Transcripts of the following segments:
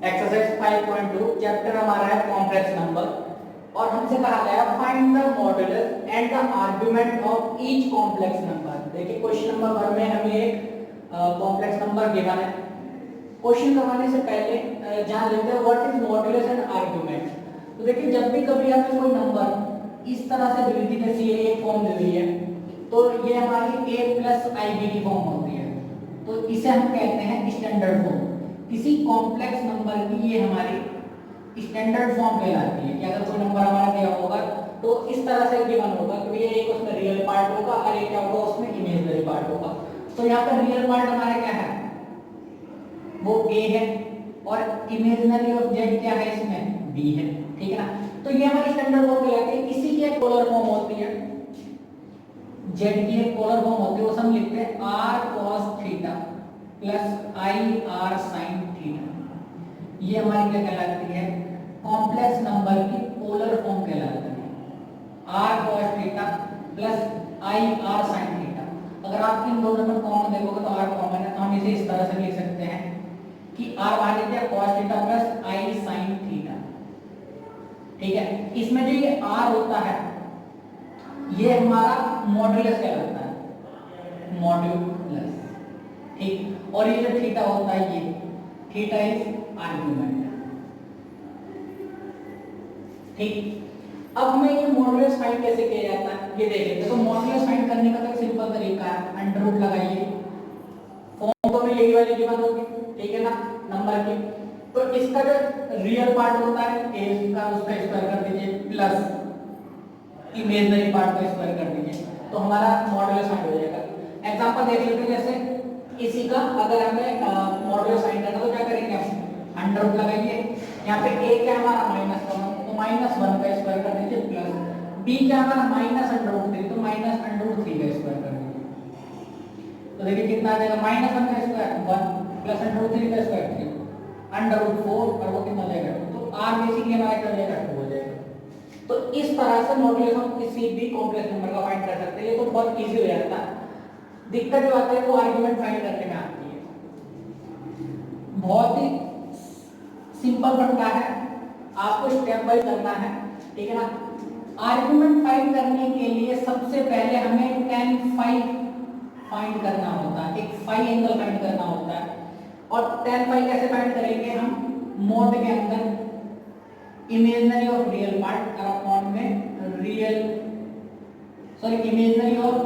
Exercise 5.2 chapter हमारा है complex number और हमसे कहा गया find the modulus and the argument of each complex number. देखिए क्वेश्चन नंबर 1 में हमें एक कॉम्प्लेक्स नंबर गिवन है। क्वेश्चन करवाने से पहले जान लेते हैं what is modulus and argument. तो देखिए जब भी कभी हमें कोई नंबर इस तरह से दी थी, जैसे ये एक फॉर्म दी हुई है तो ये हमारी a प्लस IB की फॉर्म होती है, तो इसे हम कहते हैं स्टैंडर्ड फॉर्म। किसी कॉम्प्लेक्स नंबर की ये हमारी स्टैंडर्ड फॉर्म कहलाती है कि अगर कोई नंबर हमारा दिया होगा तो इस तरह से गिवन होगा कि ये एक उसमें रियल पार्ट होगा और एक क्या होगा उसमें इमेजिनरी पार्ट होगा। तो यहाँ पर रियल पार्ट हमारा क्या है, वो a है और इमेजिनरी ऑफ z क्या है, इसमें b है। ठीक है ना, तो ये हमारी स्टैंडर्ड फॉर्म कहलाती है। इसी की एक पोलर फॉर्म होती है, z की एक पोलर फॉर्म होती है, उसे हम लिखते हैं r cos theta plus i r sin theta. ये हमारी क्या कहलाती है, कॉम्प्लेक्स नंबर की पोलर फॉर्म कहलाती है, r cos theta plus i r sin theta. अगर आप इन दोनों में कॉमन देखोगे तो r कॉमन है, तो हम इसे इस तरह से लिख सकते हैं कि r मान लीजिए cos theta plus i sin theta. ठीक है, इसमें जो ये r होता है ये हमारा मॉड्यूलस कहलाता है, मॉड्यूलस। ठीक, और ये जो थीटा होता है ये थीटा इज आर्गुमेंट। ठीक, अब हमें ये मॉड्यूलस फाइंड कैसे किया जाता है ये देख लेते हैं। तो मॉड्यूलस फाइंड करने का तो सिंपल तरीका है, अंडर रूट लगाइए, फॉर्म तो में यही वाली गिवन होगी, ठीक है ना, नंबर की। तो इसका जो रियल पार्ट होता है a का उसका स्क्वायर कर दीजिए प्लस इमेजिनरी पार्ट का स्क्वायर कर दीजिए, तो हमारा मॉड्यूलस फाइंड हो जाएगा। एग्जांपल देख लेते हैं, जैसे इसी का अगर हमें मॉड्यूलस फाइंड करना तो क्या करेंगे, हम अंडर रूट लगाइए, यहाँ पे a क्या हमारा -1 तो -1 का स्क्वायर कर दीजिए प्लस b क्या हमारा -√3 तो -√3 का स्क्वायर कर दीजिए। तो देखिए कितना आ जाएगा, -1 का स्क्वायर 1 प्लस √3 का स्क्वायर 3 √4 और वो कितना जाएगा, तो r बेसिकली हमारा क्या हो जाएगा 2 हो जाएगा। तो इस तरह से मॉड्यूलस हम किसी भी कॉम्प्लेक्स नंबर का फाइंड कर सकते हैं। ये तो बहुत इजी हो जाता है, दिक्कत जो आती है वो आर्गुमेंट फाइंड करने में आती है। बहुत ही सिंपल बनता है, आपको स्टेप बाय करना है, ठीक है ना। आर्गुमेंट फाइंड करने के लिए सबसे पहले हमें tan फाई फाइंड करना होता है, एक फाई एंगल फाइंड करना होता है। और tan फाई कैसे फाइंड करेंगे, हम मोड के अंदर imaginary of real part upon में real imaginary of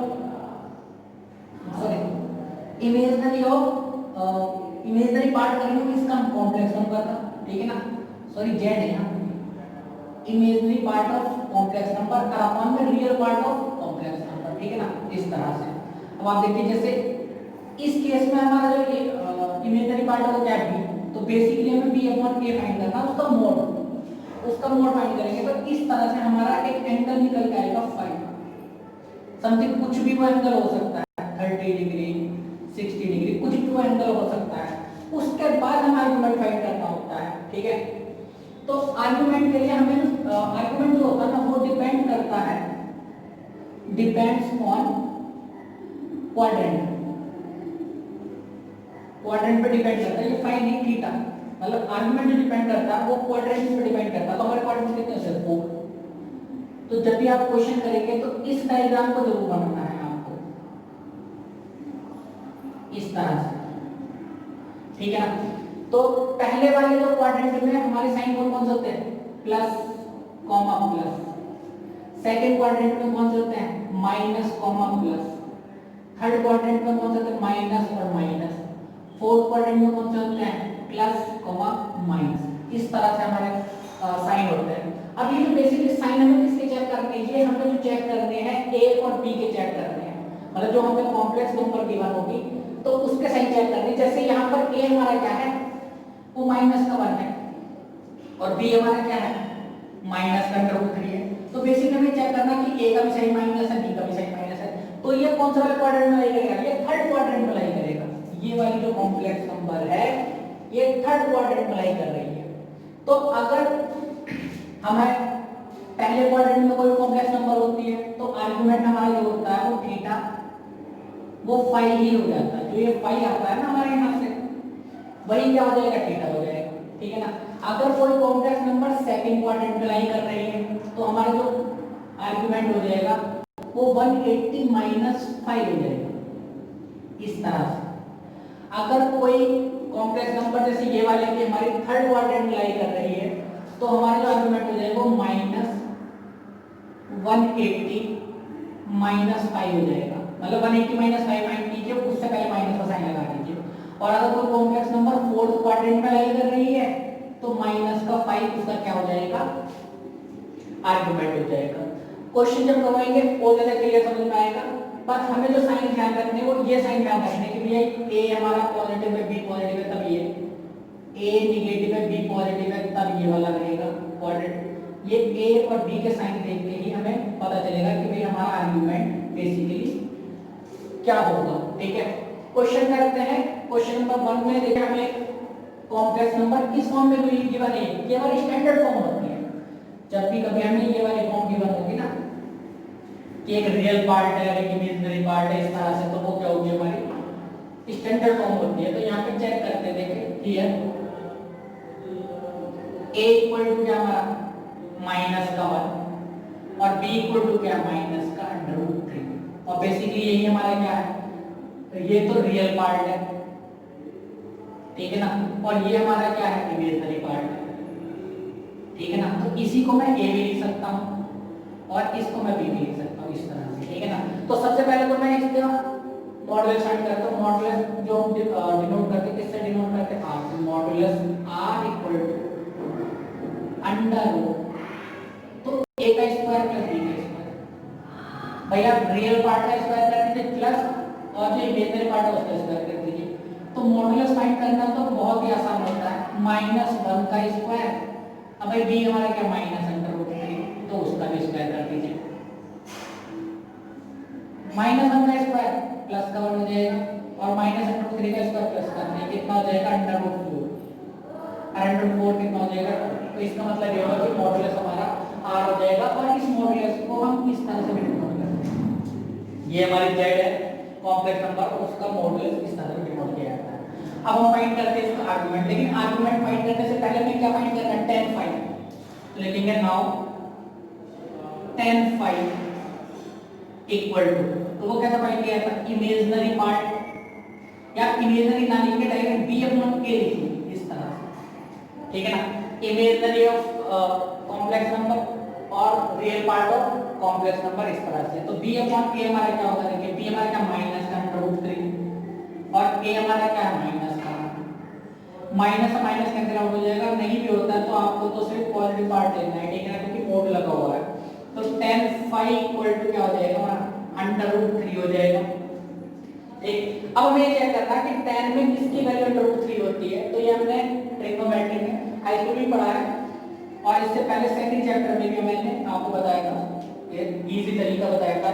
imaginary part करेंगे किसका, कॉम्प्लेक्स नंबर का, ठीक है ना, z है यहाँ, imaginary part of complex number upon में real part of complex number, ठीक है ना, इस तरह से। अब आप देखिए जैसे इस केस में हमारा जो इमेजिनरी पार्ट है वो क्या है, तो बेसिकली हमें b अपॉन a फाइंड करना, उसका मोड फाइंड करेंगे। तो इस तरह से हमारा एक एंगल निकल के आएगा फाई, समथिंग कुछ भी वो एंगल हो सकता है, 30 डिग्री 60 डिग्री कुछ भी वो एंगल हो सकता है। उसके बाद हम आर्गुमेंट फाइंड करना होता है, ठीक है। तो आर्गुमेंट के लिए हमें आर्गुमेंट जो होता है ना वो डिपेंड करता है, डिपेंड्स ऑन क्वाड्रेंट पे डिपेंड करता है। ये फाई नहीं थीटा, मतलब आर्गुमेंट जो डिपेंड करता है वो क्वाड्रेंट पे डिपेंड करता है। तो हमारे क्वाड्रेंट कितने हैं, 4। तो जब भी आप क्वेश्चन करेंगे तो इस डायग्राम को जरूर बनाना है आपको, इस तरह से, ठीक है ना। तो पहले वाले जो क्वाड्रेंट में हमारे साइन कौन से होते हैं, plus comma plus. Second quadrant में कौन से होते हैं, minus comma plus. Third quadrant में कौन से होते हैं, माइनस और माइनस। फोर्थ क्वाड्रेंट में कौन से होते हैं, प्लस कॉमा माइनस। इस तरह से हमारे साइन होते हैं। अब ये जो बेसिकली साइन हमें किसके चेक करने हैं, ये हमें जो चेक करने हैं a और b के चेक करने हैं, मतलब जो हमें कॉम्प्लेक्स नंबर गिवन होगी तो उसके साइन चेक करने। जैसे यहाँ पर a हमारा क्या है, वो -1 है और b हमारा क्या है, -√3 है। तो बेसिकली हमें चेक करना कि a का भी साइन माइनस है, b का भी साइन माइनस है। तो ये कौन सा वाला क्वाड्रेंट में लाई करेगा, ये थर्ड क्वाड्रेंट में लाई करेगा। ये वाली जो कॉम्प्लेक्स नंबर है ये थर्ड क्वाड्रेंट में लाई कर रही है। तो अगर हमें पहले क्वाड्रेंट में कोई कॉम्प्लेक्स नंबर होती है तो आर्गुमेंट हमारा जो होता है वो थीटा वो फाई ही हो जाता है। जो ये फाई आता है ना हमारे यहाँ से, वही क्या हो जाएगा, थीटा हो जाएगा, ठीक है ना। अगर कोई कॉम्प्लेक्स नंबर सेकंड क्वाड्रेंट में लाई कर रही है तो हमारा जो आर्गुमेंट हो जाएगा वो 180 माइनस 5 हो जाएगा इस तरह से। अगर कोई कॉम्प्लेक्स नंबर जैसे ये वाले की हमारी थर्ड क्वाड्रेंट में लाई कर रही है तो हमारा जो आर्गुमेंट हो जाएगा वो माइनस 180 माइनस 5 हो जाएगा, मतलब 180 माइनस 5 माइनस कीजिए, उससे पहले माइनस का साइन लगा दीजिए। और अगर कोई कॉम्प्लेक्स नंबर फोर्थ क्वाड्रेंट में लाई कर रही है तो माइनस का 5 उसका क्या हो जाएगा, आर्गुमेंट हो जाएगा। क्वेश्चन जब करवाएंगे और ज्यादा क्लियर समझ में आएगा, पर हमें जो साइन ध्यान रखने वो ये साइन ध्यान रखने कि भैया ए हमारा पॉजिटिव है, बी पॉजिटिव है, तब ये ए निगेटिव है, बी पॉजिटिव है, तब ये वाला रहेगा क्वाड्रेंट। ये ए और बी के साइन देख के ही हमें पता चलेगा कि भाई हमारा आर्गुमेंट बेसिकली क्या होगा। ठीक है, क्वेश्चन करते हैं। क्वेश्चन नंबर 1 में देखिए हमें कॉम्प्लेक्स नंबर किस फॉर्म में कोई गिवन है, ये हमारी स्टैंडर्ड फॉर्म होती है। जब भी कभी हमें ये वाली फॉर्म गिवन होगी ना कि एक रियल पार्ट है और एक इमेजिनरी पार्ट है इस तरह से, तो वो क्या होगी, हमारी स्टैंडर्ड फॉर्म होती है। तो यहाँ पे चेक करते हैं, देखिए हियर a इक्वल टू क्या हमारा माइनस का 1 और b इक्वल टू क्या माइनस का √3। और बेसिकली यही हमारा क्या है, तो ये तो रियल पार्ट है, ठीक है ना, और ये हमारा क्या है, इमेजिनरी पार्ट है, ठीक है ना। तो इसी को मैं a भी लिख सकता हूँ और इसको मैं b भी लिख सकता हूँ इस तरह से, ठीक है ना। तो सबसे पहले तो मैं इसका मॉडुलस फाइंड करता हूँ। मॉडुलस जो हम डिनोट करते हैं, किससे डिनोट करते हैं, r से। Modulus r equal to under root तो a का स्क्वायर प्लस b का स्क्वायर। भैया रियल पार्ट का स्क्वायर कर दीजिए प्लस और जो इमेजिनरी पार्ट है उसका स्क्वायर कर दीजिए। तो मॉडुलस फाइंड करना तो बहुत ही आसान होता है, -1 का स्क्वायर। अब भाई b हमारा क्या -√3 तो उसका भी स्क्वायर कर दीजिए। -1 का स्क्वायर प्लस का 1 हो जाएगा और -√3 का स्क्वायर प्लस का 3 कितना हो जाएगा, √4। √4 कितना हो जाएगा, तो इसका मतलब ये होगा कि मॉडुलस हमारा r हो जाएगा। और इस मॉडुलस को हम इस तरह से भी डिनोट करते हैं, ये हमारी z है कॉम्प्लेक्स नंबर, उसका मॉडुलस इस तरह से डिनोट किया जाता है। अब हम फाइंड करते हैं इसका आर्गुमेंट, लेकिन आर्गुमेंट फाइंड करने से पहले हमें क्या फाइंड करना है, tan phi। तो लिखेंगे now tan phi equal to, तो वो कैसे फाइंड किया था, इमेजिनरी पार्ट या इमेजिनरी ना लिख के डायरेक्ट b अपॉन a लिखिए इस तरह से, ठीक है ना। इमेजिनरी ऑफ कॉम्प्लेक्स नंबर और real part of complex number इस तरह से। तो b अपॉन a हमारा क्या होगा, देखिए b हमारा क्या -√3 और a हमारा क्या है माइनस का, माइनस से माइनस कैंसिल आउट हो जाएगा। नहीं भी होता है तो आपको तो सिर्फ पॉजिटिव पार्ट लेना है, ठीक है ना, क्योंकि मोड लगा हुआ है। तो tan phi इक्वल टू क्या हो जाएगा हमारा √3 हो जाएगा। ठीक, अब हमें चेक करना है कि tan में किसकी वैल्यू √3 होती है। तो ये हमने ट्रिग्नोमेट्री में हाई स्कूल में पढ़ा है और इससे पहले सेकंड चैप्टर में भी मैंने आपको बताया था, ये इजी तरीका बताया था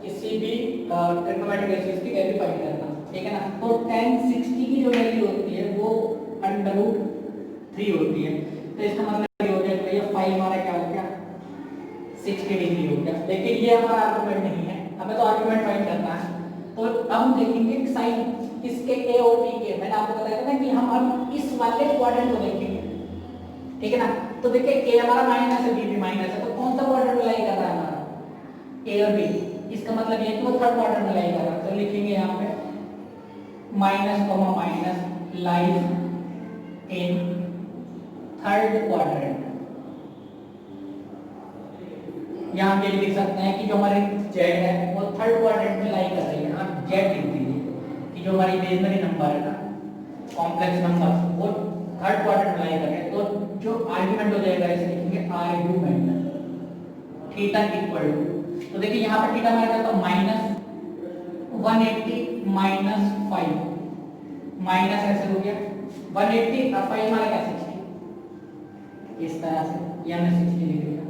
किसी भी ट्रिग्नोमेट्रिक रेशियोज की वैल्यू फाइंड करना, ठीक है ना। तो tan 60 की जो वैल्यू होती है वो √3 होती है। तो इसका मतलब ये हो गया कि ये phi हमारा क्या हो गया 60 डिग्री हो गया। लेकिन ये हमारा आर्गुमेंट नहीं है, हमें तो आर्गुमेंट फाइंड करना है। तो अब हम देखेंगे साइन किसके a और b के। मैंने आपको बताया था ना कि हम अब इस वाले क्वाड्रेंट को देखेंगे, ठीक है ना। तो देखिए a हमारा माइनस है, b भी माइनस है, तो कौन सा क्वाड्रेंट लाई कर रहा है हमारा, a और b। इसका मतलब ये है कि वो थर्ड क्वाड्रेंट में लाई कर रहा है। तो लिखेंगे यहाँ पे minus comma minus lies in third quadrant. यहाँ पे लिख सकते हैं कि जो हमारे z है वो थर्ड क्वाड्रेंट में लाई कर रही है। आप z लिख दीजिए कि जो हमारी इमेजिनरी नंबर है ना, कॉम्प्लेक्स नंबर, वो थर्ड क्वाड्रेंट में लाई कर रहे हैं। तो जो आर्गुमेंट हो जाएगा इसे लिखेंगे आर्गुमेंट थीटा इक्वल टू, तो देखिए यहाँ पर थीटा हमारा क्या था -180 माइनस 5, माइनस ऐसे हो गया 180 और 5 हमारा क्या 60 इस तरह से, ये हमने 60 लिख दिया।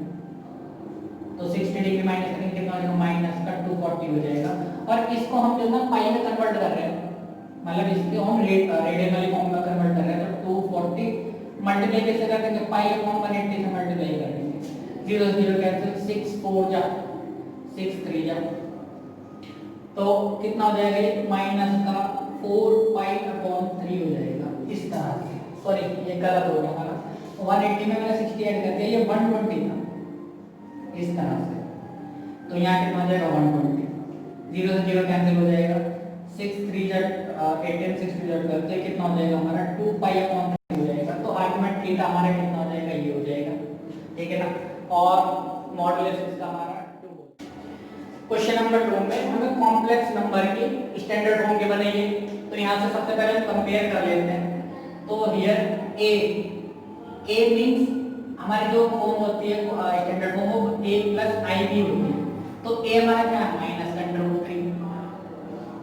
तो 60 डिग्री माइनस करेंगे कितना हो जाएगा, माइनस का 240 हो जाएगा। और इसको हम जो ना पाई में कन्वर्ट कर रहे हैं, मतलब इसको हम रेडियनल फॉर्म में कन्वर्ट कर रहे हैं। तो 240 मल्टीप्लाई कैसे कर देंगे, पाई अपॉन 180 से मल्टीप्लाई कर देंगे, 0 0 कैंसिल, 6 4 जा 6 3 जा, तो कितना हो जाएगा ये माइनस का 4 पाई अपॉन 3 हो जाएगा इस तरह से। सॉरी ये गलत हो गया हमारा, 180 में मैंने 60 ऐड कर दिया, ये 120 था इस तरह से। तो यहाँ कितना हो जाएगा 120, 0 से 0 कैंसिल हो जाएगा, 6 3 जट 18 6 2 जट करते कितना हो जाएगा हमारा 2 पाई अपॉन 3 हो जाएगा। तो आर्गुमेंट थीटा हमारा कितना हो जाएगा, ये हो जाएगा, ठीक है ना। और मॉडुलस इसका हमारा 2 हो। क्वेश्चन नंबर 2 में हमें कॉम्प्लेक्स नंबर की स्टैंडर्ड फॉर्म के बनेगी। तो यहाँ से सबसे पहले हम कंपेयर कर लेते हैं। तो हियर ए मींस हमारी जो फॉर्म होती है स्टैंडर्ड फॉर्म वो a + ib होती है। तो a हमारा क्या है -√3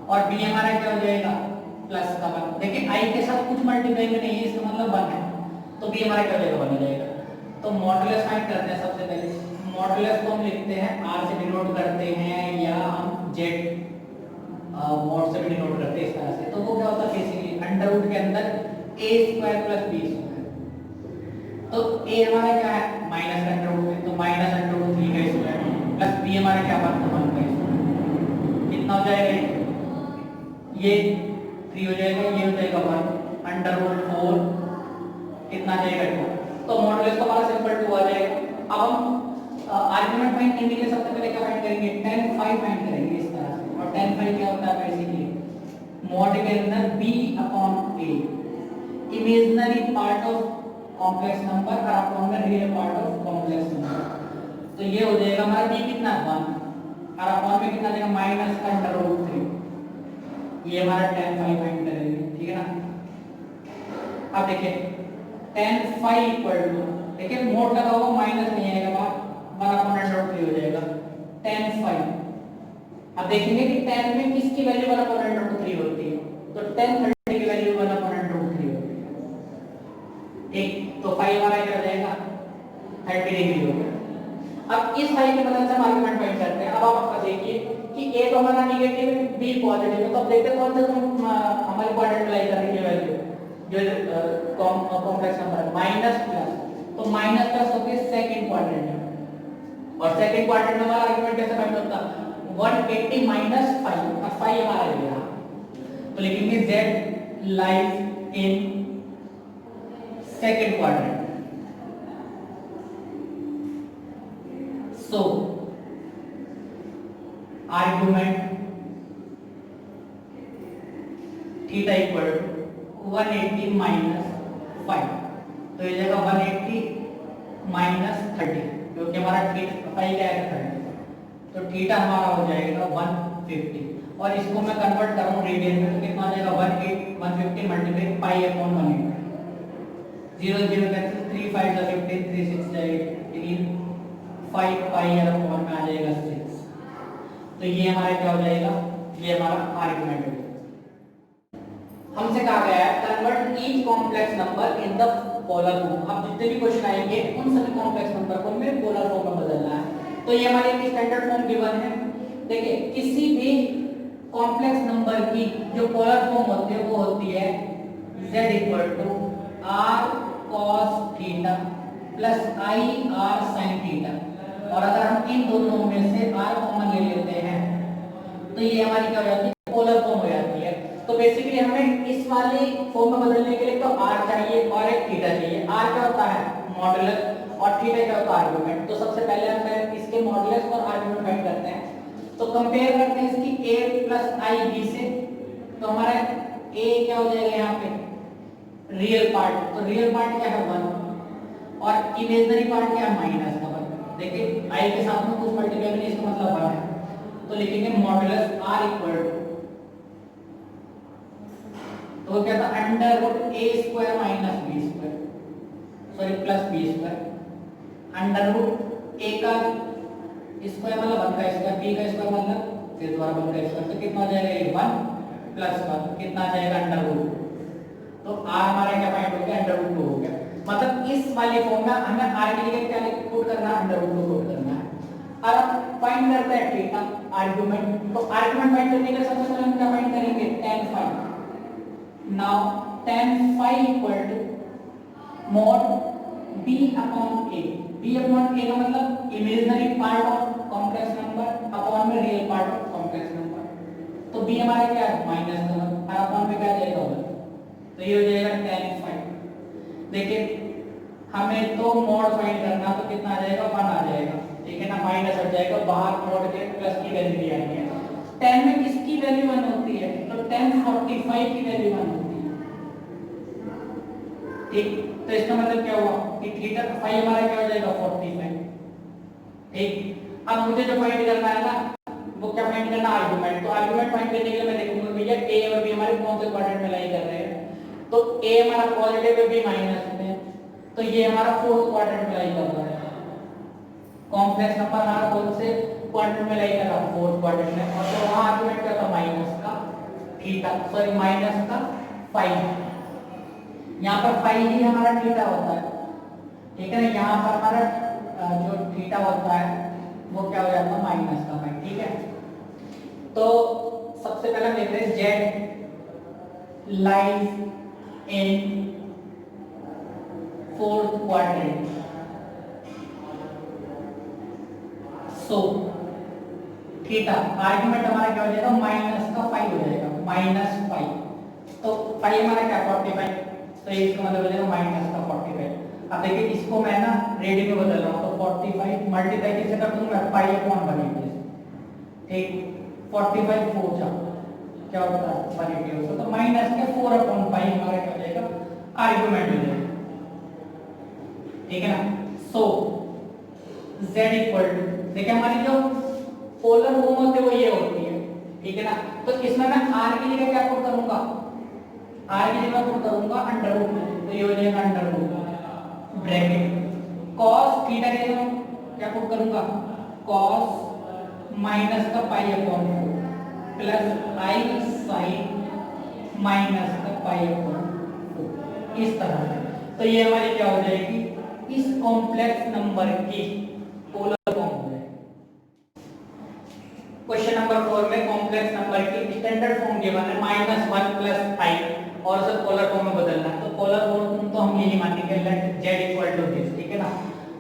और b हमारा क्या हो जाएगा प्लस का 1। देखिए i के साथ कुछ मल्टीप्लाई में नहीं है, इसका मतलब 1 है, तो b हमारा क्या हो जाएगा 1 हो जाएगा। तो मॉडुलस फाइंड करते हैं। सबसे पहले मॉडुलस को हम लिखते हैं r से डिनोट करते हैं या हम z मॉड से भी डिनोट करते हैं इस तरह से। तो वो क्या होता है बेसिकली अंडर रूट के अंदर a² + b²। तो a हमारा क्या है -√3, तो -√3 का स्क्वायर प्लस b हमारा क्या बनता है 1 का स्क्वायर। कितना हो जाएगा ये 3 हो जाएगा, ये हो जाएगा 1 √4 कितना जाएगा 2। तो मॉडुलस तो हमारा सिंपल 2 आ जाएगा। अब हम आर्गुमेंट फाइंड करने के लिए सबसे पहले क्या फाइंड करेंगे, tan phi फाइंड करेंगे इस तरह से। और tan phi क्या होता है बेसिकली मॉड के अंदर b/a imaginary part of complex number और अपॉन में real part of complex number. तो ये हो जाएगा हमारा b कितना 1 और अपॉन में कितना जाएगा -√3। ये हमारा tan phi फाइंड करेंगे, ठीक है ना। अब देखिए tan phi इक्वल टू, देखिए मोड लगा हुआ माइनस नहीं आएगा बाहर 1/√3 हो जाएगा tan phi। अब देखेंगे कि tan में किसकी वैल्यू 1/√3 होती है, तो tan 30 की वैल्यू 1/√3 होती है, ठीक। तो phi हमारा क्या हो जाएगा 30 डिग्री हो गया। अब इस phi की मदद से हम आर्गुमेंट फाइंड करते हैं। अब आप देखिए कि a तो हमारा नेगेटिव है, b पॉजिटिव है, तो अब देखते हैं कौन सा हमारी क्वाड्रेंट लाई करने की वैल्यू जो कॉम्प्लेक्स नंबर है माइनस प्लस। तो माइनस प्लस होती है सेकंड क्वाड्रेंट में, और सेकंड क्वाड्रेंट में हमारा आर्गुमेंट कैसे फाइंड होता है 180 - 5 और 5 हमारा ये रहा। तो लिखेंगे z lies in second quadrant. So argument theta equal to 180 - 5। तो ये जाएगा 180 - 30 क्योंकि हमारा थीटा पाई क्या है 30। तो थीटा हमारा हो जाएगा 150 और इसको मैं कन्वर्ट करूं रेडियन में तो कितना आ जाएगा 150 मल्टीप्लाई पाई/180। 0 0 कैंसिल 3 5 15 3 6 18 5 पाई/1 में आ जाएगा 6। तो ये हमारा क्या हो जाएगा, ये हमारा आर्गुमेंट हो जाएगा। हमसे कहा गया है convert each complex number in the polar form. अब जितने भी क्वेश्चन आएंगे उन सभी कॉम्प्लेक्स नंबर को हमें पोलर फॉर्म में बदलना है। तो ये हमारी एक स्टैंडर्ड फॉर्म गिवन है। देखिए किसी भी कॉम्प्लेक्स नंबर की जो पोलर फॉर्म होती है वो होती है z = r cos theta plus i r sin theta. और अगर हम इन दोनों में से r कॉमन ले लेते हैं तो ये हमारी क्या हो जाती है पोलर फॉर्म हो जाती है। तो बेसिकली हमें इस वाली फॉर्म में बदलने के लिए तो r चाहिए और एक थीटा चाहिए। r क्या होता है मॉडुलस और थीटा क्या होता है आर्गुमेंट। तो सबसे पहले हम इसके मॉडुलस और आर्गुमेंट फाइंड करते हैं। तो कंपेयर करते हैं इसकी a + ib से। तो हमारा a क्या हो जाएगा यहाँ पे रियल पार्ट। तो रियल पार्ट क्या है 1 और इमेजिनरी पार्ट क्या है -1। देखिए i के साथ में कुछ मल्टीप्लाई नहीं, इसका मतलब 1 है। तो लिखेंगे मॉडुलस r इक्वल टू, तो क्या था √a² - b², sorry plus b²। √a का स्क्वायर मतलब 1 का स्क्वायर, b का स्क्वायर मतलब फिर दोबारा 1 का स्क्वायर। तो कितना आ जाएगा ये 1 + 1 कितना आ जाएगा √। तो r हमारा क्या फाइंड हो गया √2 हो गया। मतलब इस वाली फॉर्म में हमें r के लिए क्या पुट करना है √2 पुट करना है। और अब फाइंड करते हैं थीटा आर्गुमेंट। तो आर्गुमेंट फाइंड करने के लिए सबसे पहले हम क्या फाइंड करेंगे tan phi। Now tan phi equal to mod b/a। b/a का मतलब imaginary part of complex number upon में real part of complex number. तो b हमारा क्या है -1 और अपॉन में क्या जाएगा 1। तो ये हो जाएगा tan phi देखिए हमें तो मॉड फाइंड करना, तो कितना आ जाएगा 1 आ जाएगा, ठीक है ना, माइनस हट जाएगा, बाहर मॉड के प्लस की वैल्यू भी आनी है। 10 में किसकी वैल्यू 1 होती है, तो 10 45 की वैल्यू 1 होती है, ठीक। तो इसका मतलब क्या हुआ कि थीटा फाई हमारा क्या हो जाएगा 45, ठीक। अब मुझे जो फाइंड करना है ना, वो क्या फाइंड करना, आर्गुमेंट। तो आर्गुमेंट फाइंड करने के लिए मैं देखूंगा भैया ए और बी हमारे कौन से क्वाड्रेंट में लाई कर रहे हैं। तो ए हमारा पॉजिटिव है, बी माइनस में, तो ये हमारा फोर्थ क्वाड्रेंट में लाई कर रहा है। कॉम्प्लेक्स नंबर हमारा कौन से क्वाड्रेंट में लाई कर रहा है, फोर्थ क्वाड्रेंट में। और तो वहां आर्गुमेंट क्या था, माइनस का थीटा, सॉरी माइनस का फाई। यहाँ पर फाई ही हमारा थीटा होता है, ठीक है ना। यहाँ पर हमारा जो थीटा होता है वो क्या हो जाता है, माइनस का फाई, ठीक है। तो सबसे पहले देख रहे हैं Z lies in fourth quadrant, so theta argument हमारा क्या हो जाएगा, माइनस का फाई हो जाएगा, माइनस फाई। तो फाई हमारा क्या 45, तो ये इसका मतलब हो जाएगा माइनस का 45। अब देखिए इसको मैं ना रेडियन में बदल रहा हूँ, तो 45 मल्टीप्लाई किससे कर दूंगा, पाई अपॉन 180, ठीक। 45 4 जा क्या होता है 180 होता, तो माइनस के 4 अपॉन पाई हमारा क्या हो जाएगा, आर्गुमेंट हो जाएगा, ठीक है ना। सो z इक्वल टू, देखिए हमारी जो पोलर फॉर्म होती है वो ये होती है, ठीक है ना। तो इसमें मैं r की जगह क्या पुट करूंगा, r की जगह पुट करूंगा अंडर रूट, तो ये हो जाएगा under root bracket cos theta की जगह क्या पुट करूंगा, cos माइनस का pi upon 4 plus i sine minus का पाई अपॉन 4, इस तरह से। तो ये हमारी क्या हो जाएगी, इस कॉम्प्लेक्स नंबर की पोलर फॉर्म हो जाएगी। क्वेश्चन नंबर 4 में कॉम्प्लेक्स नंबर की स्टैंडर्ड फॉर्म गिवन है -1 प्लस आई, और उसे पोलर फॉर्म में बदलना है। तो पोलर फॉर्म तो हम यही मानेंगे, let z equal to this, ठीक है ना।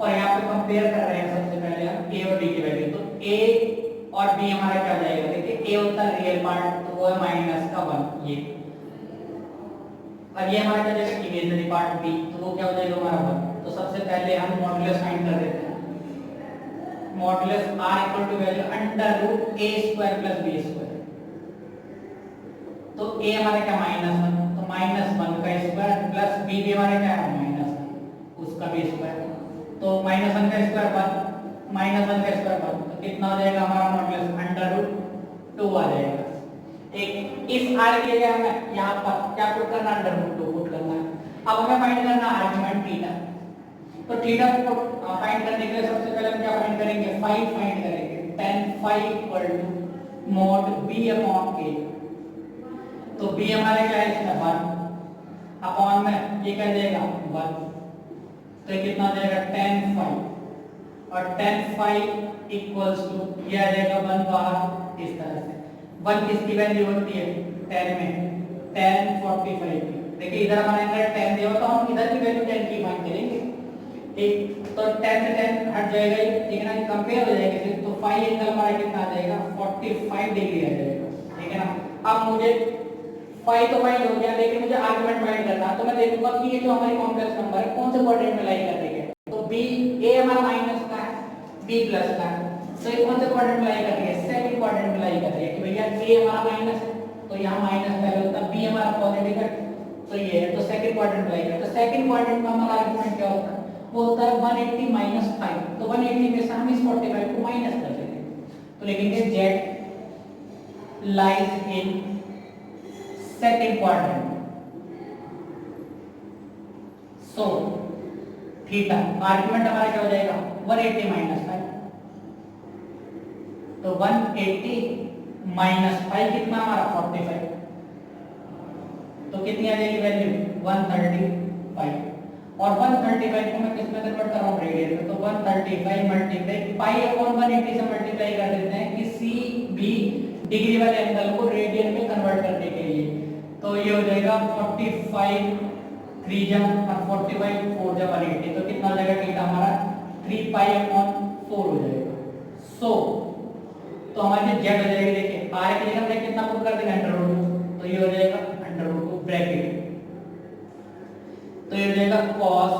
और यहाँ पे कंपेयर कर रहे हैं सबसे पहले हम a और b की वैल्यू, तो a और b हमारा क्या हो जाएगा, देखिए a होता है रियल पार्ट, तो वो है माइनस का 1 ये, और ये हमारा क्या हो जाएगा इमेजिनरी पार्ट b, तो वो क्या हो जाएगा हमारा 1। तो सबसे पहले हम मॉडुलस फाइंड कर देते हैं, modulus r equal to value under root a square plus b square. तो a हमारा क्या -1, तो -1 का स्क्वायर प्लस b भी हमारा क्या है -1 उसका भी स्क्वायर, तो -1 का स्क्वायर 1 -1 का स्क्वायर 1, तो कितना हो जाएगा हमारा मॉडुलस अंडर रूट 2 आ जाएगा, ठीक। इस r की जगह हमें यहाँ पर क्या पुट करना, अंडर रूट 2 पुट करना है। अब हमें फाइंड करना आर्गुमेंट थीटा, तो थीटा को फाइंड करने के लिए सबसे पहले हम क्या फाइंड करेंगे, फाई फाइंड करेंगे, tan phi equal to mod b upon a। तो b हमारे क्या है इसका 1 अपॉन में ये क्या जाएगा 1, तो ये कितना हो जाएगा tan फाई, और tan फाई इक्वल्स टू ये आ जाएगा 1 बाहर, इस तरह से 1 किसकी वैल्यू होती है tan में, tan 45 की। देखिए इधर हमारे अंदर tan दिया हो, तो हम इधर की वैल्यू tan की फाइंड करेंगे, ठीक। तो tan से tan हट जाएगा ये, ठीक है ना, कंपेयर हो जाएगा फिर, तो फाई एंगल हमारा कितना आ जाएगा 45 डिग्री आ जाएगा, ठीक है ना। अब मुझे फाई तो फाइंड हो गया, लेकिन मुझे आर्गुमेंट फाइंड करना है, तो मैं देखूंगा कि ये जो हमारी कॉम्प्लेक्स नंबर है कौन से क्वाड्रेंट में लाई कर रही है। तो b a हमारा माइनस का है, b प्लस का है, तो ये कौन से क्वाड्रेंट में लाई कर रही है, सेकंड क्वाड्रेंट में लाई कर रही है, कि भैया a हमारा माइनस है, तो यहाँ माइनस पहले होता है, b हमारा पॉजिटिव है, तो ये है, तो सेकंड क्वाड्रेंट में लाई कर, तो सेकंड क्वाड्रेंट में हमारा आर्गुमेंट क्या होता है, वो होता है 180 माइनस 5, तो 180 में से हम इस 45 को माइनस कर देंगे, तो लिखेंगे z lies in second quadrant, so theta argument हमारा क्या हो जाएगा 180 माइनस 5, तो 180 माइनस 5 कितना हमारा 45, तो कितनी आ जाएगी वैल्यू 135, और 135 को मैं किस में कन्वर्ट कर रहा हूँ रेडियन में, तो 135 मल्टीप्लाई पाई अपॉन 180 से मल्टीप्लाई कर देते हैं किसी भी डिग्री वाले एंगल को रेडियन में कन्वर्ट करने के लिए, तो ये हो जाएगा 45 3 जा और 45 4 जा 180, तो कितना हो जाएगा थीटा हमारा 3 पाई अपॉन 4 हो जाएगा। सो तो हमारे जेड हो जाएगी, देखिए r की जगह हमने कितना पुट कर देंगे अंडर रूट, तो ये हो जाएगा अंडर रूट ब्रैकेट, तो ये हो जाएगा जाएगा cos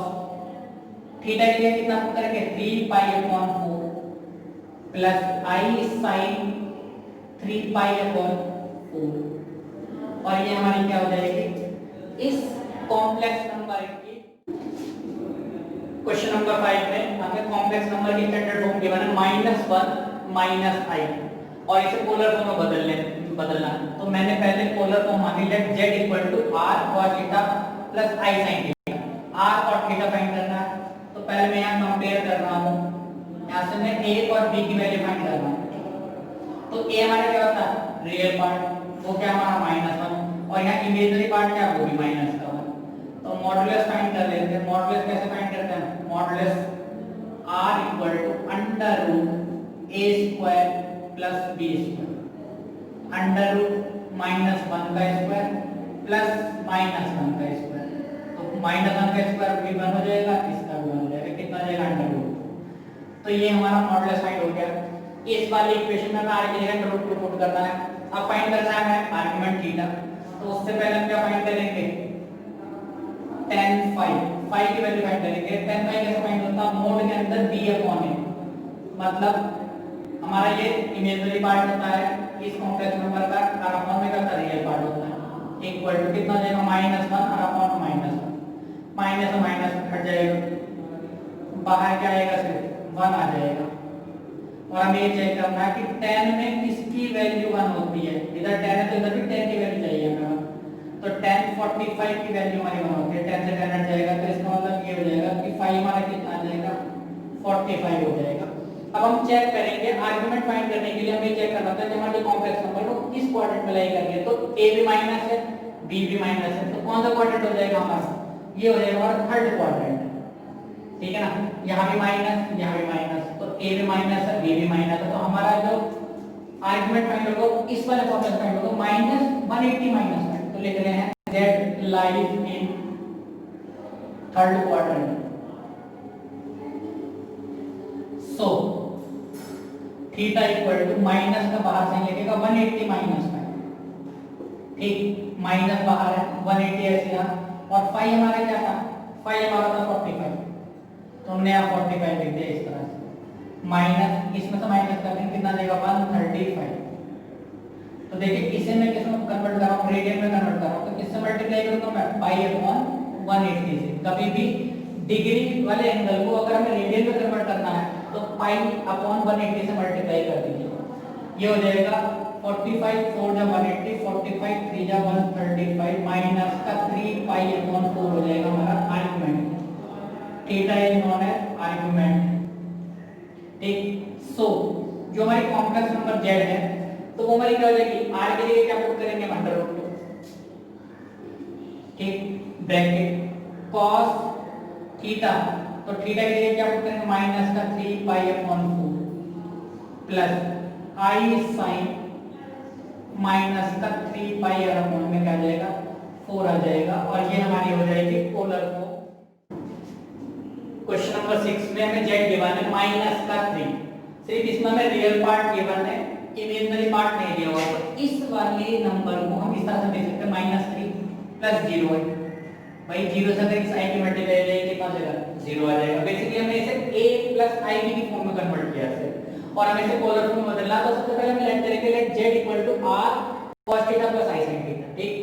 थीटा के लिए कितना पुट करेंगे 3 पाई upon 4 plus i sign 3 pi upon 4, और ये हमारी क्या हो जाएगी इस कॉम्प्लेक्स नंबर की। क्वेश्चन नंबर 5 में हमें कॉम्प्लेक्स नंबर की स्टैंडर्ड फॉर्म गिवन है -1 माइनस आई, और इसे पोलर फॉर्म में बदलना। तो मैंने पहले पोलर फॉर्म मान लिया z equal to r cos theta plus i sin थीटा। r और थीटा फाइंड करना है, तो पहले मैं यहाँ कंपेयर कर रहा हूँ, यहाँ से मैं a और b की वैल्यू फाइंड कर रहा हूँ। तो a हमारा क्या होता है रियल पार्ट, वो क्या हमारा -1, और यहाँ इमेजिनरी पार्ट क्या वो भी -1। तो मॉडुलस फाइंड कर लेते हैं। मॉडुलस कैसे फाइंड करते हैं, modulus r equal to under root a square plus b square, under root -1 का स्क्वायर प्लस -1 का स्क्वायर। तो -1 का स्क्वायर भी 1 हो जाएगा, इसका भी 1 हो जाएगा, कितना आ जाएगा अंडर रूट। तो ये हमारा मॉडुलस फाइंड हो गया। इस वाली इक्वेशन में r की जगह अंडर रूट को पुट करना है। अब फाइंड करना है आर्गुमेंट थीटा, तो उससे पहले हम क्या फाइंड करेंगे tan फाई की वैल्यू फाइंड करेंगे। tan फाई कैसे फाइंड होता है, मोड के अंदर b अपॉन a, मतलब हमारा ये इमेजिनरी पार्ट होता है इस कॉम्प्लेक्स नंबर का, और अपॉन में का रियल पार्ट होता है, इक्वल टू कितना हो जाएगा -1 और अपॉन -1, माइनस और माइनस हट जाएगा, बाहर क्या आएगा सिर्फ 1 आ जाएगा। और हमें ये चेक करना है कि tan में किसकी वैल्यू 1 होती है, इधर tan है तो इधर भी tan की वैल्यू चाहिए हमें। तो tan 45 की वैल्यू हमारी 1 होती है, tan से tan हट जाएगा, तो इसका मतलब ये हो जाएगा कि फाई हमारा कितना आ जाएगा 45 हो जाएगा। अब हम चेक करेंगे आर्गुमेंट फाइंड करने के लिए हमें चेक करना था कि हमारे कॉम्प्लेक्स नंबर को किस क्वाड्रेंट में लाई करनी है। तो a भी माइनस है b भी माइनस है, तो कौन सा क्वाड्रेंट हो जाएगा हमारा, ये हो जाएगा हमारा थर्ड क्वाड्रेंट, ठीक है ना। यहाँ भी माइनस यहाँ भी माइनस, तो a भी माइनस है b भी माइनस है, तो हमारा जो आर्गुमेंट फाइंड होगा इस वाले कॉम्प्लेक्स फाइंड होगा -180 -1, तो लिख रहे हैं z lies in third quadrant. So theta equal to minus का बाहर साइन लिखेगा 180 -5, ठीक, माइनस बाहर है 180 ऐसे यहाँ, और फाई हमारा क्या था, फाई हमारा था 45, तो हमने यहाँ 45 लिख दिया इस तरह से, माइनस इसमें से माइनस कर देंगे कितना देगा 135। तो देखिए इसे मैं किसमें कन्वर्ट कर रहा हूँ, रेडियन में कन्वर्ट कर रहा हूँ, तो किससे मल्टीप्लाई करूँगा मैं पाई अपॉन 180 से। कभी भी डिग्री वाले एंगल को अगर हमें रेडियन में कन्वर्ट करना है तो पाई अपॉन 180 से मल्टीप्लाई कर दीजिए, ये हो जाएगा 45 4 जा 180, 45 3 जा 135 माइनस का 3 पाई अपॉन 4 हो जाएगा हमारा argument. Theta is known as argument, ठीक। सो जो हमारी कॉम्प्लेक्स नंबर z है तो वो हमारी क्या हो जाएगी, r के लिए क्या पुट करेंगे अंडर रूट, ठीक, ब्रैकेट cos थीटा, तो थीटा के लिए क्या पुट करेंगे माइनस का 3 पाई upon 4 plus i sine minus का 3 पाई अपॉन में क्या आ जाएगा 4 आ जाएगा, और ये हमारी हो जाएगी पोलर फॉर्म। क्वेश्चन नंबर 6 में हमें z गिवन है -3, सिर्फ इसमें हमें रियल पार्ट गिवन है, इमेजिनरी पार्ट नहीं दिया हुआ। तो इस वाले नंबर को हम इस तरह से देख सकते हैं -3 प्लस 0 है, भाई 0 से अगर इस i की मल्टीप्लाई करेंगे कितना आ जाएगा 0 आ जाएगा। बेसिकली हमने इसे a प्लस i की फॉर्म में कन्वर्ट किया है, और हमें इसे पोलर फॉर्म में बदलना। तो सबसे पहले हम लेट करेंगे let z equal to r cos theta plus i sin theta, ठीक।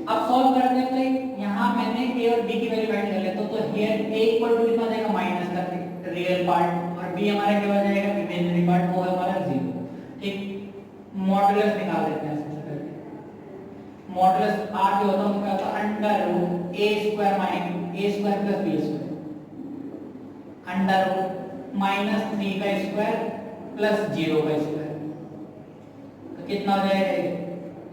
अब सॉल्व करते हैं, तो यहाँ मैंने a और b की वैल्यू फाइंड कर लेता हूं, तो हियर a इक्वल टू कितना आ जाएगा माइनस का रियल पार्ट, और b हमारा क्या हो जाएगा इमेजिनरी पार्ट, वो है हमारा 0, ठीक। मॉडुलस निकाल देते हैं सबसे पहले, मॉडुलस r जो होता है वो क्या होता है under root a square minus a square plus b square, under root -3 का स्क्वायर प्लस 0 का स्क्वायर, तो कितना हो जाएगा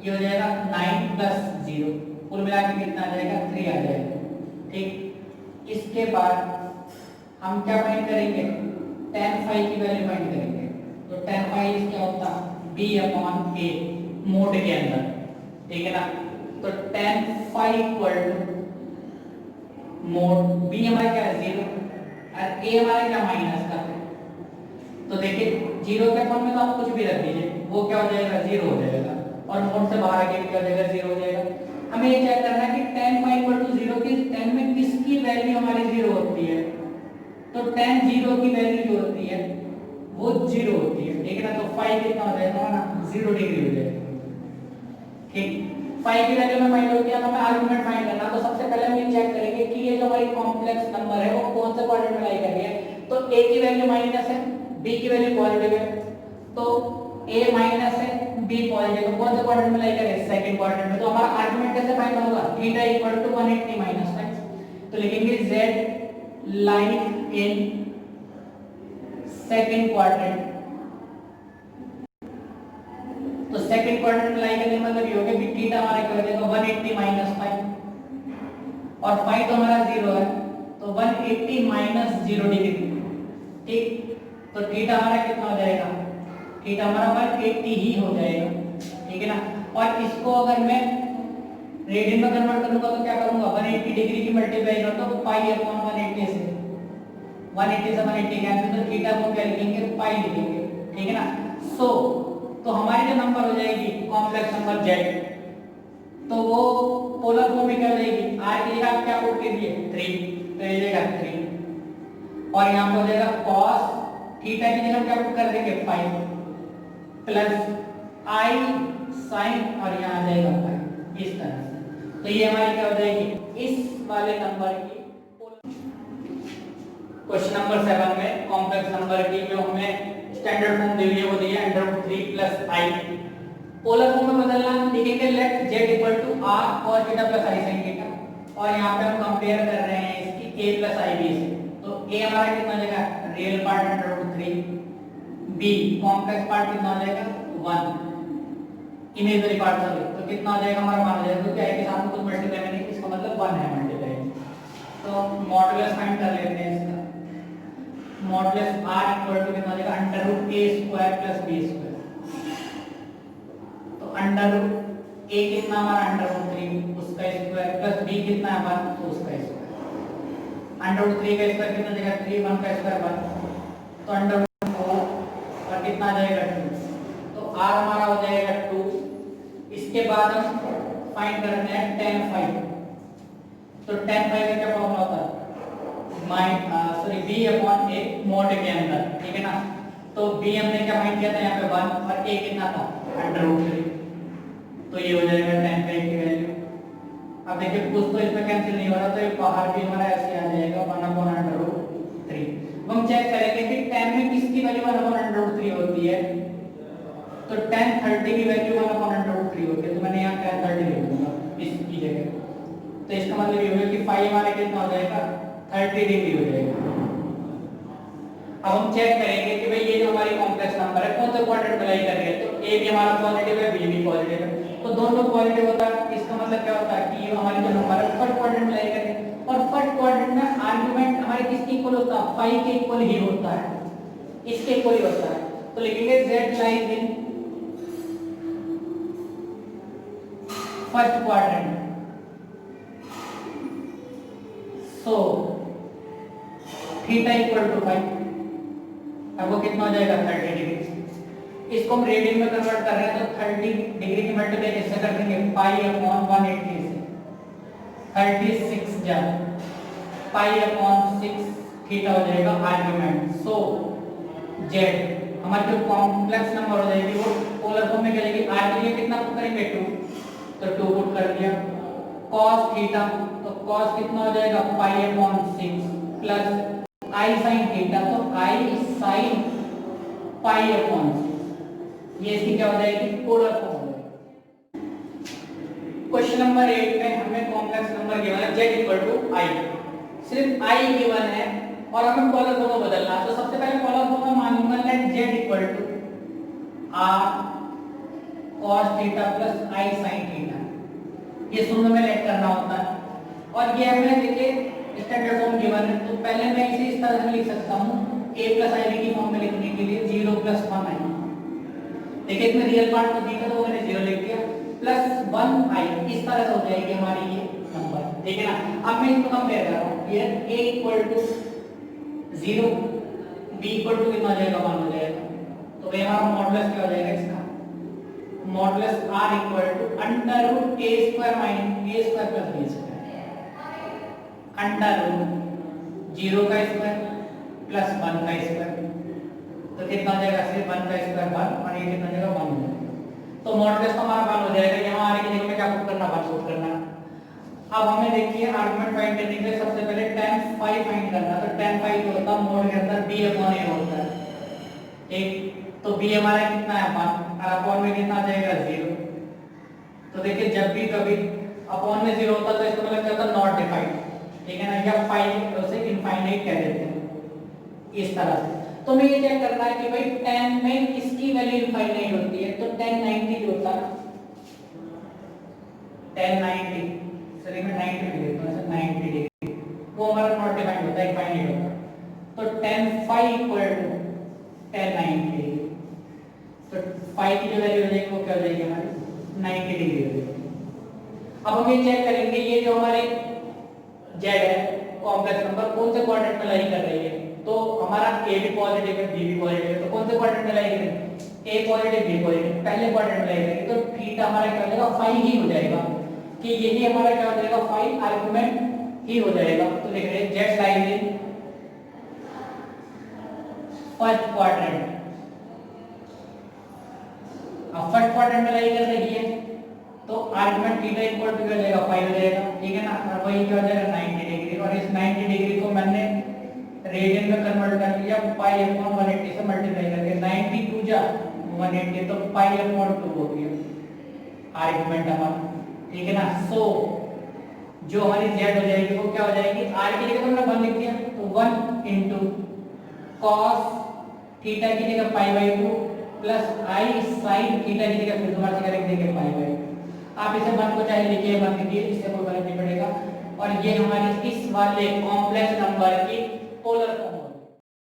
ये हो जाएगा 9 प्लस 0, कुल मिला के कितना आ जाएगा 3 आ जाएगा, ठीक। इसके बाद हम क्या फाइंड करेंगे tan फाई की वैल्यू फाइंड करेंगे। तो tan फाई क्या होता है b अपॉन a मोड के अंदर, ठीक है ना। तो tan phi equal to mod b हमारा क्या है 0 और a हमारा क्या माइनस का है। तो देखिए 0 के फॉर्म में तो आप कुछ भी रख दीजिए, वो क्या हो जाएगा 0 हो जाएगा, और मोड से बाहर आके क्या हो जाएगा 0 हो जाएगा। हमें ये चेक करना है कि tan फाई इक्वल टू 0 की tan में किसकी वैल्यू हमारी 0 होती है, तो tan 0 की वैल्यू जो होती है वो 0 होती है, ठीक है ना। तो फाई कितना हो जाएगा ना 0 डिग्री हो जाएगा, ठीक। फाई की वैल्यू में फाइंड आउट किया, हमें आर्गुमेंट फाइंड करना, तो सबसे पहले हम ये चेक करेंगे कि ये जो हमारी कॉम्प्लेक्स नंबर है वो कौन से क्वाड्रेंट में लाई कर रही है। तो a की वैल्यू माइनस है, b की वैल्यू पॉजिटिव है, तो a माइनस है, b पॉजिटिव है, कौन से क्वाड्रेंट में लाई कर रही है, सेकंड क्वाड्रेंट में। तो हमारा आर्गुमेंट कैसे फाइंड होगा, theta equal to 180 minus five, तो लिखेंगे z lies in second quadrant. तो सेकंड क्वाड्रेंट में लाई करने मतलब ये हो गया कि थीटा हमारा क्या हो जाएगा 180 माइनस 5 और फाई तो हमारा 0 है, तो 180 माइनस 0 डिग्री, ठीक। तो थीटा हमारा कितना हो जाएगा, थीटा हमारा 180 ही हो जाएगा, ठीक है ना। और इसको अगर मैं रेडियन में कन्वर्ट करूंगा तो क्या करूंगा, 180 डिग्री की मल्टीप्लाई कर दो पाई अपॉन 180 से, 180 से 180 कैंसिल, तो थीटा को क्या लिखेंगे, पाई लिखेंगे, ठीक है ना। सो तो हमारी जो नंबर हो जाएगी कॉम्प्लेक्स नंबर z, तो वो पोलर फॉर्म में क्या हो जाएगी, r की जगह आप क्या पुट कीजिए 3, तो ये जाएगा 3 और यहाँ पे हो जाएगा cos थीटा की जगह क्या पुट कर देंगे 5 प्लस i sin और यहाँ आ जाएगा pi, इस तरह से। तो ये हमारी क्या हो जाएगी इस वाले नंबर की। क्वेश्चन नंबर 7 में कॉम्प्लेक्स नंबर की जो हमें स्टैंडर्ड फॉर्म दी हुई है वो दी है √3 + i। पोलर फॉर्म में बदलना, लिखेंगे let z equal to r cos theta plus i sin theta, और यहाँ पे हम कंपेयर कर रहे हैं इसकी a प्लस ib से। तो a हमारा कितना हो जाएगा, real part √3, b complex part कितना हो जाएगा 1, इमेजिनरी पार्ट सॉरी, तो कितना हो जाएगा हमारा 1 हो जाएगा, क्योंकि i के साथ में कुछ मल्टीप्लाई में नहीं, इसका मतलब 1 है मल्टीप्लाई। तो मॉडुलस फाइंड कर लेते हैं इसका, मॉडुलस r इक्वल टू कितना हो जाएगा √a² + b², तो √a कितना हमारा √3 उसका स्क्वायर प्लस b कितना है 1 तो उसका स्क्वायर, √3 का स्क्वायर कितना जाएगा 3, 1 का स्क्वायर 1, तो √4 और कितना आ जाएगा 2, तो r हमारा हो जाएगा 2। इसके बाद हम फाइंड करते हैं tan फाई, तो tan फाई का क्या फॉर्मूला होता है, b अपॉन a मॉड के अंदर, ठीक है ना। तो b हमने क्या फाइंड किया था यहाँ पे 1 और a कितना था √3, तो ये हो जाएगा tan फाई की वैल्यू। अब देखिए कुछ तो इसमें कैंसिल नहीं हो रहा, तो ये बाहर भी हमारा ऐसे आ जाएगा 1/√3। अब हम चेक करेंगे कि tan में किसकी वैल्यू 1/√3 होती है, तो tan 30 की वैल्यू 1/√3 होती है, तो मैंने यहाँ tan 30 लिख दूंगा इसकी जगह। तो इसका मतलब ये होगा कि फाई हमारा कितना हो जाएगा 30 डिग्री हो जाएगा। अब हम चेक करेंगे कि भाई ये जो हमारी कॉम्प्लेक्स नंबर है कौन से क्वाड्रेंट में लाई कर रही है, तो a भी हमारा पॉजिटिव है, b भी पॉजिटिव है, तो दोनों पॉजिटिव होता है। इसका मतलब क्या होता है कि ये हमारी जो नंबर है फर्स्ट क्वाड्रेंट में लाई कर रही है, और फर्स्ट क्वाड्रेंट में आर्गुमेंट हमारे किसके इक्वल होता है, फाई के इक्वल ही होता है, इसके इक्वल ही होता है। तो लिखेंगे z lies in first quadrant, so theta equal to 5, अब वो कितना हो जाएगा 30 डिग्री। इसको हम रेडियन में कन्वर्ट कर रहे हैं, तो 30 डिग्री की मल्टीप्लाई कैसे कर देंगे, पाई अपॉन 180 से 36 जा पाई अपॉन 6 थीटा हो जाएगा आर्गुमेंट। सो z हमारी जो कॉम्प्लेक्स नंबर हो जाएगी वो पोलर फॉर्म में क्या जाएगी, r के लिए कितना पुट करेंगे 2, तो 2 पुट कर दिया, cos थीटा, तो cos कितना हो जाएगा pi upon 6 plus i sin theta, तो i sin पाई अपॉन 6, ये इसकी क्या हो जाएगी पोलर फॉर्म हो जाएगी। क्वेश्चन नंबर 8 में हमें कॉम्प्लेक्स नंबर गिवन है z इक्वल टू i, सिर्फ i गिवन है और हमें पोलर फॉर्म में बदलना है। तो सबसे पहले पोलर फॉर्म में मान लूंगा let z equal to r cos theta plus i sin theta, ये शून्य में लेट करना होता है। और ये हमें देखिए स्टैंडर्ड फॉर्म गिवन है, तो पहले मैं इसे इस तरह से लिख सकता हूं a प्लस ib की फॉर्म में लिखने के लिए 0 + 1 i, देखिए इसमें रियल पार्ट तो दिखा तो मैंने 0 लिख दिया, प्लस 1 i, इस तरह से हो जाएगी हमारी ये नंबर, ठीक है ना। अब मैं इसको कंपेयर कर रहा हूं, ये a equal to 0, b equal to कितना हो जाएगा 1 हो जाएगा, तो ये हमारा मॉडुलस क्या हो जाएगा इसका, modulus r equal to √a² - a² + b²। Under root 0 का स्क्वायर प्लस 1 का स्क्वायर, तो कितना हो जाएगा, सिर्फ 1 का स्क्वायर 1 और ये कितना हो जाएगा 1 हो जाएगा। तो मॉडुलस तो हमारा 1 हो जाएगा, यहाँ आने की जगह में क्या पुट करना, 1 पुट करना। अब हमें देखिए आर्गुमेंट फाइंड करने के लिए सबसे पहले tan phi फाइंड करना, तो tan phi जो होता है मोड के अंदर b अपॉन a होता है, ठीक। तो b हमारा कितना है 1 और अपॉन में कितना आ जाएगा 0। तो देखिए जब भी कभी अपॉन में 0 होता है तो इसका मतलब क्या होता है, नॉट डिफाइंड, ठीक है ना, या फाइनाइट उसे इनफाइनाइट कह देते हैं इस तरह से। तो हमें ये चेक करना है कि भाई tan में किसकी वैल्यू इनफाइनाइट होती है, तो tan 90 जो होता है, tan 90 सॉरी मैं 90 लिख देता हूं, 90 डिग्री वो हमारा नॉट डिफाइंड होता है, इनफाइनाइट होता है। तो tan phi equal to tan 90, तो phi की जो वैल्यू हो जाएगी वो क्या हो जाएगी हमारी 90 डिग्री हो जाएगी। अब हम ये चेक करेंगे ये जो हमारे z है कॉम्प्लेक्स नंबर कौन से क्वाड्रेंट में लाई कर रही है, तो हमारा a भी पॉजिटिव है b भी पॉजिटिव है, तो कौन से क्वाड्रेंट में लाई करेंगे, a पॉजिटिव b पॉजिटिव, पहले क्वाड्रेंट में लाई करेंगे, तो थीटा हमारा क्या हो जाएगा फाई ही हो जाएगा, कि यही हमारा क्या हो जाएगा फाई आर्गुमेंट ही हो जाएगा। तो लिख रहे हैं z lies in first quadrant, अब फर्स्ट क्वाड्रेंट में लाई कर रही है तो आर्गुमेंट थीटा इक्वल टू क्या हो जाएगा फाई हो जाएगा, ठीक है ना, और वही क्या हो जाएगा 90 डिग्री, और इस 90 डिग्री को मैंने रेडियन में कन्वर्ट कर लिया पाई अपॉन 180 से मल्टीप्लाई करके, 90 टू जा 180 तो पाई अपॉन 2 हो गया आर्गुमेंट हमारा, ठीक है ना। सो जो हमारी z हो जाएगी वो क्या हो जाएगी, r की जगह हमने 1 लिख दिया तो 1 इनटू cos थीटा की जगह pi by 2 plus i sin theta की जगह फिर दोबारा से करेंगे देखिए पाई बाई 2। आप इसे 1 को चाहे लिखिए 1 लिखिए, इससे कोई फर्क नहीं पड़ेगा। और ये हमारी इस वाले कॉम्प्लेक्स नंबर की पोलर फॉर्म